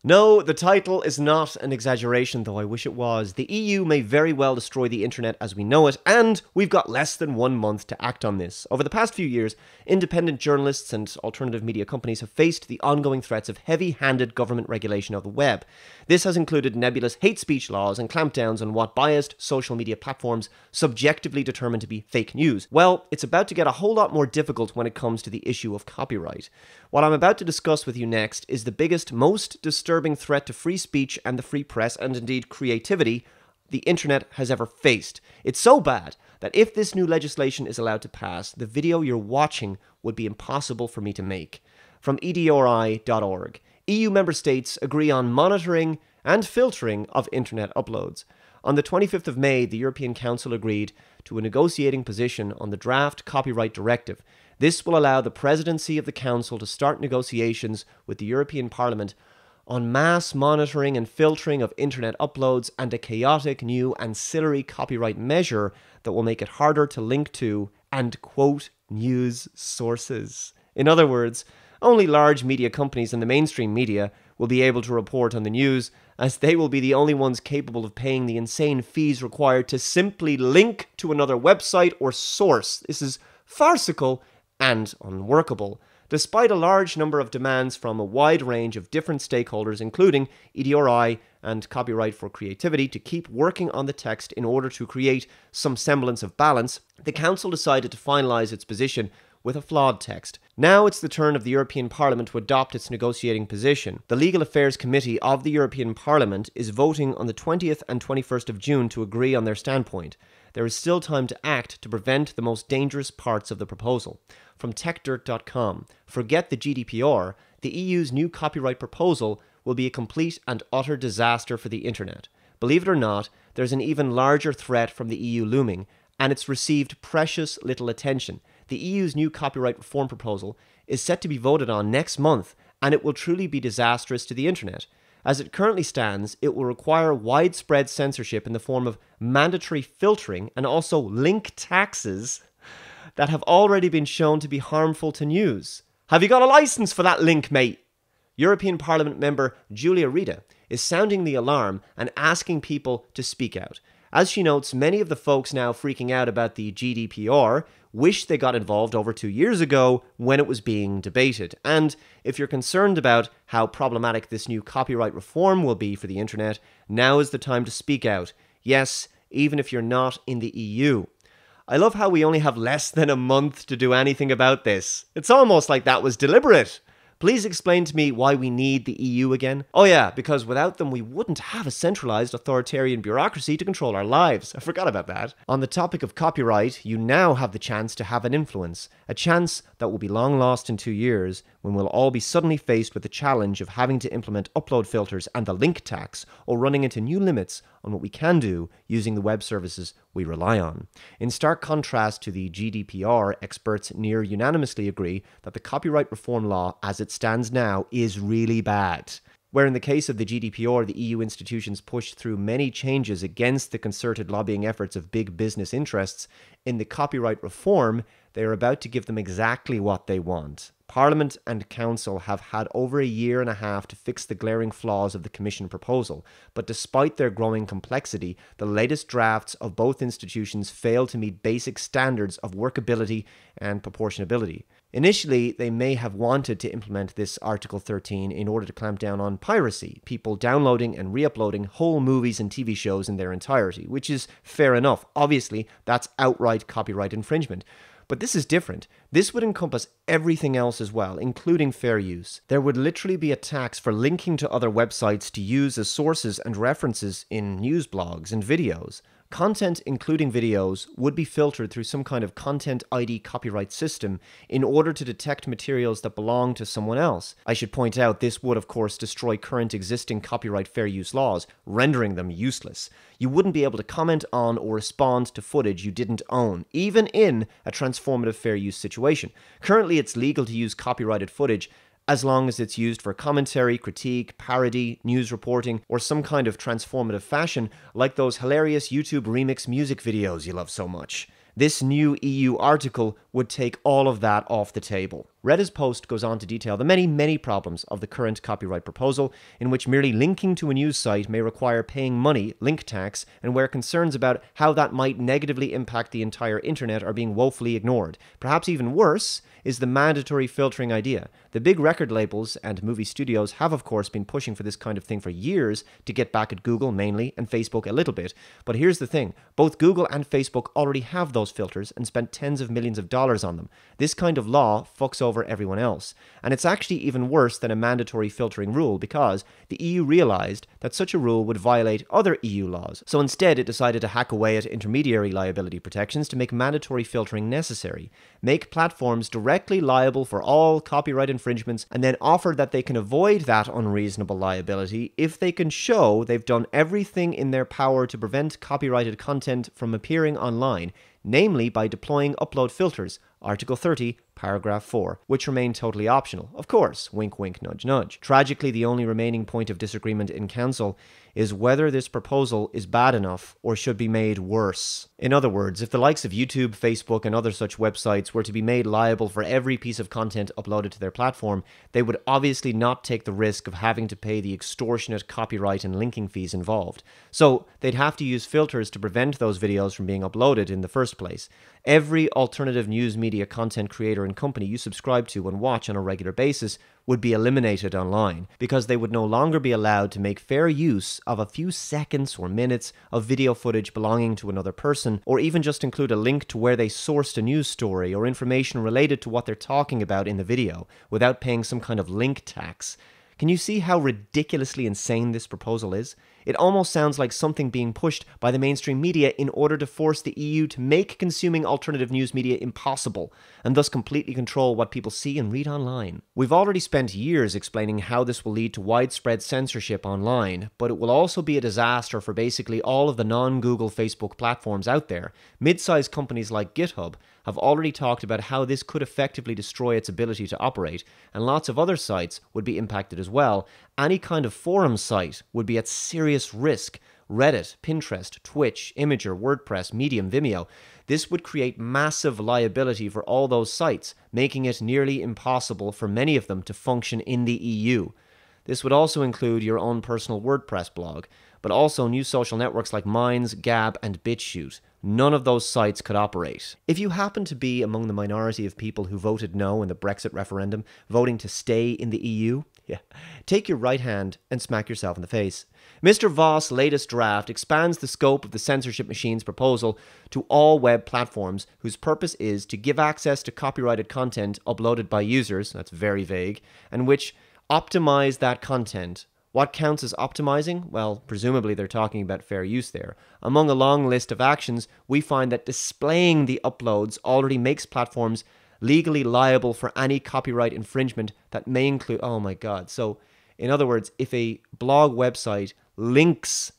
No, the title is not an exaggeration, though I wish it was. The EU may very well destroy the internet as we know it, and we've got less than 1 month to act on this. Over the past few years, independent journalists and alternative media companies have faced the ongoing threats of heavy-handed government regulation of the web. This has included nebulous hate speech laws and clampdowns on what biased social media platforms subjectively determine to be fake news. Well, it's about to get a whole lot more difficult when it comes to the issue of copyright. What I'm about to discuss with you next is the biggest, most disturbing threat to free speech and the free press, and indeed creativity, the internet has ever faced. It's so bad that if this new legislation is allowed to pass, the video you're watching would be impossible for me to make. From edori.org, EU member states agree on monitoring and filtering of internet uploads. On the 25th of May, the European Council agreed to a negotiating position on the draft copyright directive. This will allow the presidency of the Council to start negotiations with the European Parliament on mass monitoring and filtering of internet uploads and a chaotic new ancillary copyright measure that will make it harder to link to and quote news sources. In other words, only large media companies and the mainstream media will be able to report on the news, as they will be the only ones capable of paying the insane fees required to simply link to another website or source. This is farcical and unworkable, despite a large number of demands from a wide range of different stakeholders, including EDRI and Copyright for Creativity, to keep working on the text in order to create some semblance of balance. The Council decided to finalise its position with a flawed text. Now it's the turn of the European Parliament to adopt its negotiating position. The Legal Affairs Committee of the European Parliament is voting on the 20th and 21st of June to agree on their standpoint. There is still time to act to prevent the most dangerous parts of the proposal. From techdirt.com, forget the GDPR, the EU's new copyright proposal will be a complete and utter disaster for the internet. Believe it or not, there's an even larger threat from the EU looming, and it's received precious little attention. The EU's new copyright reform proposal is set to be voted on next month, and it will truly be disastrous to the internet. As it currently stands, it will require widespread censorship in the form of mandatory filtering and also link taxes that have already been shown to be harmful to news. Have you got a license for that link, mate? European Parliament member Julia Reda is sounding the alarm and asking people to speak out. As she notes, many of the folks now freaking out about the GDPR wish they got involved over 2 years ago when it was being debated. And if you're concerned about how problematic this new copyright reform will be for the internet, now is the time to speak out. Yes, even if you're not in the EU. I love how we only have less than a month to do anything about this. It's almost like that was deliberate. Please explain to me why we need the EU again. Oh yeah, because without them we wouldn't have a centralized authoritarian bureaucracy to control our lives. I forgot about that. On the topic of copyright, you now have the chance to have an influence. A chance that will be long lost in 2 years, when we'll all be suddenly faced with the challenge of having to implement upload filters and the link tax, or running into new limits on what we can do using the web services we rely on. In stark contrast to the GDPR, experts near unanimously agree that the copyright reform law as it stands now is really bad. Where in the case of the GDPR, the EU institutions pushed through many changes against the concerted lobbying efforts of big business interests, in the copyright reform, they are about to give them exactly what they want. Parliament and Council have had over 1.5 years to fix the glaring flaws of the Commission proposal, but despite their growing complexity, the latest drafts of both institutions fail to meet basic standards of workability and proportionability. Initially, they may have wanted to implement this Article 13 in order to clamp down on piracy, people downloading and re-uploading whole movies and TV shows in their entirety, which is fair enough. Obviously, that's outright copyright infringement. But this is different. This would encompass everything else as well, including fair use. There would literally be a tax for linking to other websites to use as sources and references in news blogs and videos. Content, including videos, would be filtered through some kind of Content ID copyright system in order to detect materials that belong to someone else. I should point out this would, of course, destroy current existing copyright fair use laws, rendering them useless. You wouldn't be able to comment on or respond to footage you didn't own, even in a transformative fair use situation. Currently, it's legal to use copyrighted footage as long as it's used for commentary, critique, parody, news reporting, or some kind of transformative fashion, like those hilarious YouTube remix music videos you love so much. This new EU article would take all of that off the table. Retta's post goes on to detail the many, many problems of the current copyright proposal, in which merely linking to a news site may require paying money, link tax, and where concerns about how that might negatively impact the entire internet are being woefully ignored. Perhaps even worse is the mandatory filtering idea. The big record labels and movie studios have, of course, been pushing for this kind of thing for years to get back at Google mainly and Facebook a little bit. But here's the thing, both Google and Facebook already have those filters and spent tens of millions of dollars on them. This kind of law fucks over everyone else. And it's actually even worse than a mandatory filtering rule because the EU realized that such a rule would violate other EU laws. So instead it decided to hack away at intermediary liability protections to make mandatory filtering necessary, make platforms directly liable for all copyright infringements, and then offer that they can avoid that unreasonable liability if they can show they've done everything in their power to prevent copyrighted content from appearing online, namely by deploying upload filters, Article 30, Paragraph 4, which remain totally optional. Of course, wink wink nudge nudge. Tragically, the only remaining point of disagreement in Council is whether this proposal is bad enough or should be made worse. In other words, if the likes of YouTube, Facebook, and other such websites were to be made liable for every piece of content uploaded to their platform, they would obviously not take the risk of having to pay the extortionate copyright and linking fees involved. So they'd have to use filters to prevent those videos from being uploaded in the first place. Every alternative news media content creator and company you subscribe to and watch on a regular basis would be eliminated online because they would no longer be allowed to make fair use of a few seconds or minutes of video footage belonging to another person, or even just include a link to where they sourced a news story or information related to what they're talking about in the video without paying some kind of link tax. Can you see how ridiculously insane this proposal is? It almost sounds like something being pushed by the mainstream media in order to force the EU to make consuming alternative news media impossible, and thus completely control what people see and read online. We've already spent years explaining how this will lead to widespread censorship online, but it will also be a disaster for basically all of the non-Google Facebook platforms out there. Mid-sized companies like GitHub have already talked about how this could effectively destroy its ability to operate, and lots of other sites would be impacted as well. Any kind of forum site would be at serious risk. Reddit, Pinterest, Twitch, Imgur, WordPress, Medium, Vimeo. This would create massive liability for all those sites, making it nearly impossible for many of them to function in the EU. This would also include your own personal WordPress blog, but also new social networks like Minds, Gab, and BitChute. None of those sites could operate. If you happen to be among the minority of people who voted no in the Brexit referendum, voting to stay in the EU, take your right hand and smack yourself in the face. Mr. Voss' latest draft expands the scope of the censorship machine's proposal to all web platforms whose purpose is to give access to copyrighted content uploaded by users, that's very vague, and which optimize that content. What counts as optimizing? Well, presumably they're talking about fair use there. Among a long list of actions, we find that displaying the uploads already makes platforms legally liable for any copyright infringement that may include... Oh my god. So, in other words, if a blog website links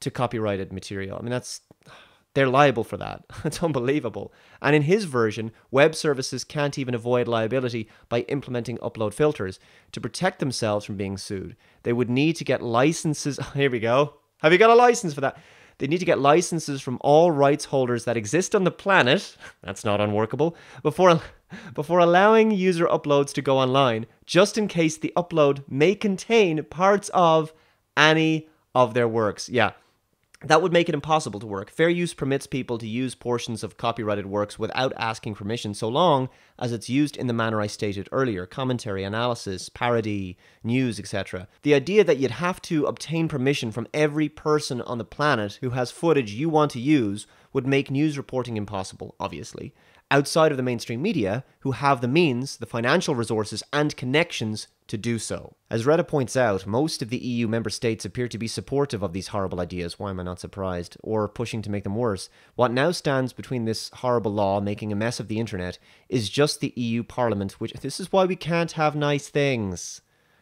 to copyrighted material, I mean, they're liable for that. It's unbelievable. And in his version, web services can't even avoid liability by implementing upload filters. To protect themselves from being sued, they would need to get licenses. Here we go. Have you got a license for that? They need to get licenses from all rights holders that exist on the planet. That's not unworkable. Before allowing user uploads to go online, just in case the upload may contain parts of any of their works. Yeah. That would make it impossible to work. Fair use permits people to use portions of copyrighted works without asking permission, so long as it's used in the manner I stated earlier: commentary, analysis, parody, news, etc. The idea that you'd have to obtain permission from every person on the planet who has footage you want to use would make news reporting impossible, obviously, outside of the mainstream media, who have the means, the financial resources, and connections to do so. As Retta points out, most of the EU member states appear to be supportive of these horrible ideas. Why am I not surprised? Or pushing to make them worse. What now stands between this horrible law making a mess of the internet is just the EU Parliament, which... This is why we can't have nice things.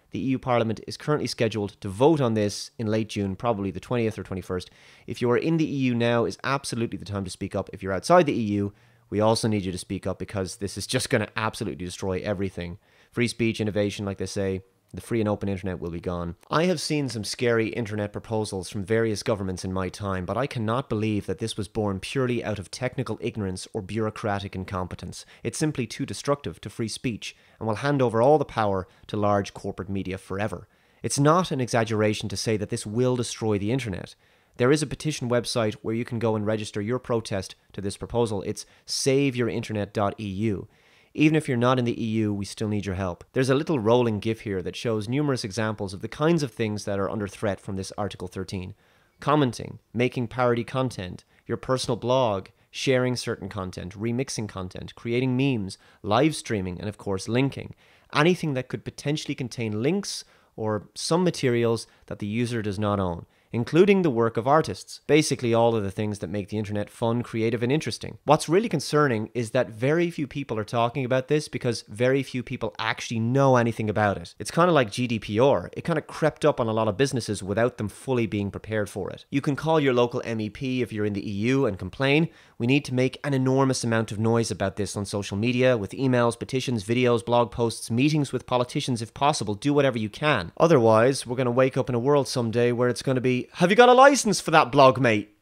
The EU Parliament is currently scheduled to vote on this in late June, probably the 20th or 21st. If you are in the EU now, is absolutely the time to speak up. If you're outside the EU, we also need you to speak up, because this is just going to absolutely destroy everything. Free speech, innovation, like they say, The free and open internet will be gone. I have seen some scary internet proposals from various governments in my time, but I cannot believe that this was born purely out of technical ignorance or bureaucratic incompetence. It's simply too destructive to free speech and will hand over all the power to large corporate media forever. It's not an exaggeration to say that this will destroy the internet. There is a petition website where you can go and register your protest to this proposal. It's saveyourinternet.eu. Even if you're not in the EU, we still need your help. There's a little rolling GIF here that shows numerous examples of the kinds of things that are under threat from this Article 13. Commenting, making parody content, your personal blog, sharing certain content, remixing content, creating memes, live streaming, and of course linking. Anything that could potentially contain links or some materials that the user does not own, including the work of artists. Basically all of the things that make the internet fun, creative, and interesting. What's really concerning is that very few people are talking about this because very few people actually know anything about it. It's kind of like GDPR. It kind of crept up on a lot of businesses without them fully being prepared for it. You can call your local MEP if you're in the EU and complain. We need to make an enormous amount of noise about this on social media with emails, petitions, videos, blog posts, meetings with politicians if possible. Do whatever you can. Otherwise, we're going to wake up in a world someday where it's going to be, have you got a license for that blog, mate?